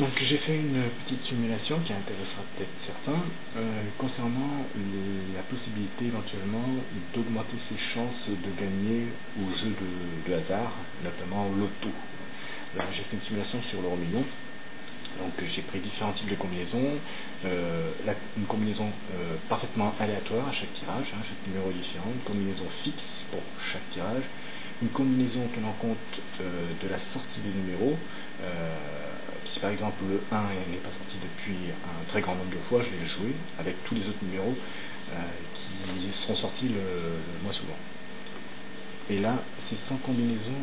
Donc j'ai fait une petite simulation qui intéressera peut-être certains concernant la possibilité éventuellement d'augmenter ses chances de gagner au jeu de hasard, notamment au loto. Là j'ai fait une simulation sur l'euro million. Donc j'ai pris différents types de combinaisons, une combinaison parfaitement aléatoire à chaque tirage, chaque numéro est différent, une combinaison fixe pour chaque tirage, une combinaison tenant compte de la sortie des numéros. Si par exemple le 1 n'est pas sorti depuis un très grand nombre de fois, je vais le jouer avec tous les autres numéros qui seront sortis le moins souvent. Et là, c'est 100 combinaisons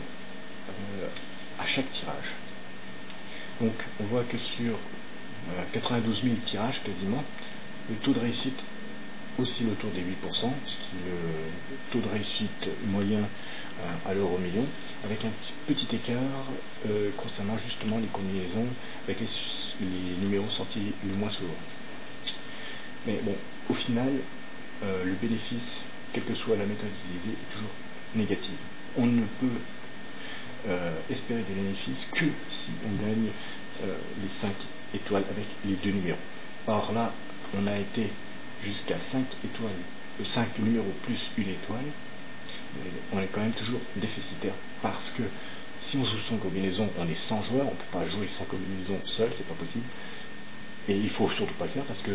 à chaque tirage. Donc on voit que sur 92 000 tirages quasiment, le taux de réussite oscille autour des 8%, ce qui est le taux de réussite moyen à l'euro million, avec un petit écart concernant justement les combinaisons avec les numéros sortis le moins souvent. Mais bon, au final, le bénéfice, quelle que soit la méthode utilisée, est toujours négatif. On ne peut espérer des bénéfices que si on gagne les 5 étoiles avec les deux numéros. Or là, on a été jusqu'à 5 étoiles, 5 numéros plus une étoile, mais on est quand même toujours déficitaire parce que si on joue sans combinaison, on est 100 joueurs, on ne peut pas jouer sans combinaison seul, c'est pas possible. Et il faut surtout pas le faire parce que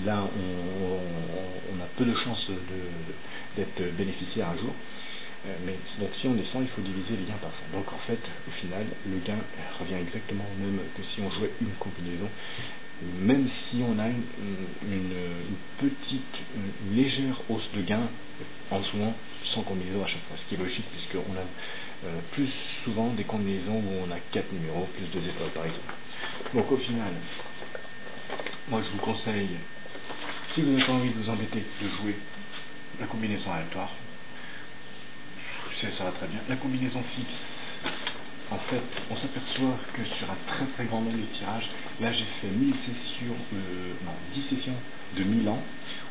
là on a peu de chances d'être bénéficiaire un jour. Mais donc si on est 100, il faut diviser les gains par 100. Donc en fait, au final, le gain revient exactement au même que si on jouait une combinaison, même si on a une légère hausse de gain en jouant sans combinaison à chaque fois, ce qui est logique puisqu'on a plus souvent des combinaisons où on a 4 numéros plus 2 étoiles par exemple. Donc au final, moi je vous conseille, si vous n'avez pas envie de vous embêter, de jouer la combinaison aléatoire, ça va très bien. La combinaison fixe, en fait, on s'aperçoit que sur un très très grand nombre de tirages, là j'ai fait 10 sessions de 1000 ans,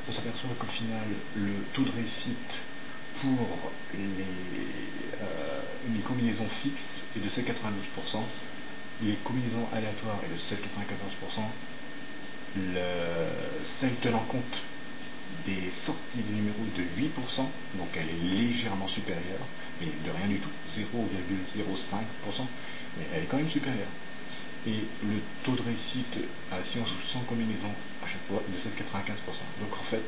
on s'aperçoit qu'au final, le taux de réussite pour les combinaisons fixes est de 7,92%, les combinaisons aléatoires est de 7,94%, celle tenant compte des sorties des numéros de 8%, donc elle est légèrement supérieure, mais de rien du tout, 0,05%, mais elle est quand même supérieure. Et le taux de réussite, si on joue sans combinaison à chaque fois, est de 7,95%. Donc en fait,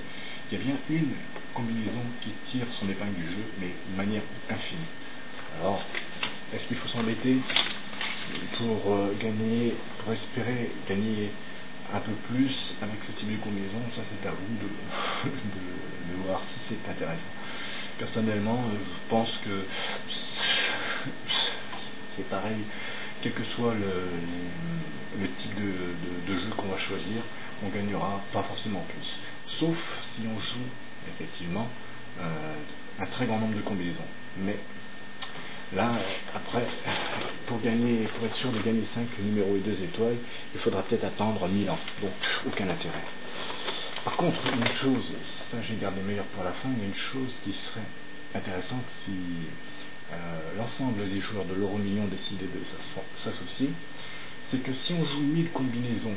il y a bien une combinaison qui tire son épingle du jeu, mais de manière infinie. Alors, est-ce qu'il faut s'embêter pour espérer gagner un peu plus avec ce type de combinaison? Ça c'est à vous de voir si c'est intéressant. Personnellement, je pense que c'est pareil, quel que soit le type de jeu qu'on va choisir, on gagnera pas forcément plus. Sauf si on joue effectivement un très grand nombre de combinaisons. Mais là, après, pour être sûr de gagner 5 numéros et 2 étoiles, il faudra peut-être attendre 1000 ans. Donc, aucun intérêt. Par contre, une chose, ça j'ai gardé meilleur pour la fin, mais une chose qui serait intéressante si l'ensemble des joueurs de l'euro million décidaient de s'associer, c'est que si on joue 1000 combinaisons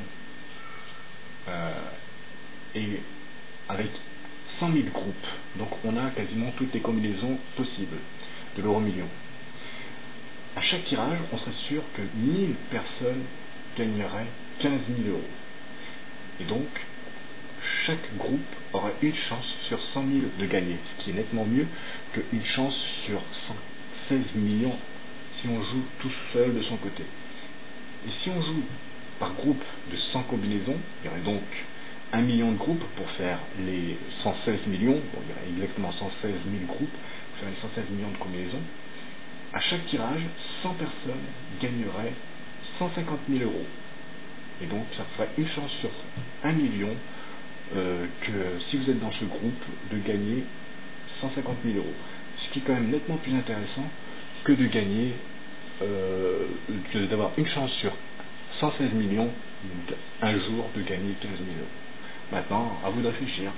et avec 100 000 groupes, donc on a quasiment toutes les combinaisons possibles de l'euro million. À chaque tirage, on serait sûr que 1000 personnes gagneraient 15 000 euros. Et donc, chaque groupe aurait une chance sur 100 000 de gagner, ce qui est nettement mieux qu'une chance sur 116 millions si on joue tout seul de son côté. Et si on joue par groupe de 100 combinaisons, il y aurait donc 1 million de groupes pour faire les 116 millions, bon, il y aurait exactement 116 000 groupes pour faire les 116 millions de combinaisons. À chaque tirage, 100 personnes gagneraient 150 000 euros. Et donc, ça ferait une chance sur 1 million que si vous êtes dans ce groupe, de gagner 150 000 euros. Ce qui est quand même nettement plus intéressant que de gagner, d'avoir une chance sur 116 millions un jour de gagner 15 000 euros. Maintenant, à vous de réfléchir.